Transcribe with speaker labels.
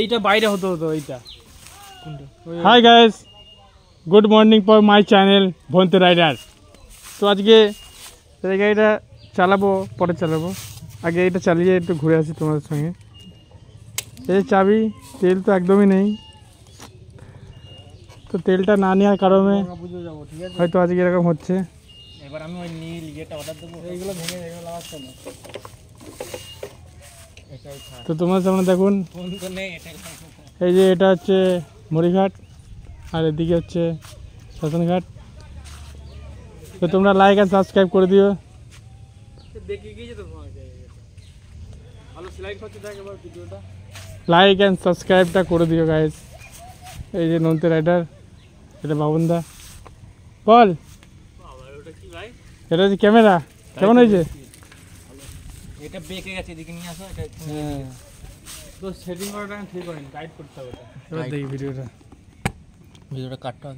Speaker 1: এইটা বাইরে হতো এইটা।
Speaker 2: Hi guys, good morning for my channel Bhante rider. তো আজকে এই গাড়িটা চালাবো, পরে চালাবো, আগে এটা চালিয়ে একটু ঘুরে আসি তোমাদের সঙ্গে। এই চাবি, তেল তো একদমই নেই, তো তেলটা না নেওয়ার কারণে হয়তো আজকে এরকম হচ্ছে।
Speaker 1: এবার আমি ওই নীল গেটটা অর্ডার দেবো, এইগুলো ভেঙে এগুলো লাগাচ্ছে না।
Speaker 2: তো তোমার সামনে দেখুন, এই যে এটা হচ্ছে মরিঘাট আর এদিকে হচ্ছে শ্মশানঘাট। তো তোমরা লাইক আর সাবস্ক্রাইব করে দিও। লাইক অ্যান্ড সাবস্ক্রাইবটা করে দিও গাইস। এই যে নন্তে রাইডার, এটা বাবনদা। বল, এটা হচ্ছে ক্যামেরা, কেমন হয়েছে?
Speaker 1: এটা বেঁকে গেছে, এদিকে নিয়ে আসো। এটা তো সেটিং করাটা ঠিক হয়নি, টাইট করতে হবে।
Speaker 2: এবার দেখি ভিডিওটা
Speaker 1: কাটতে হবে।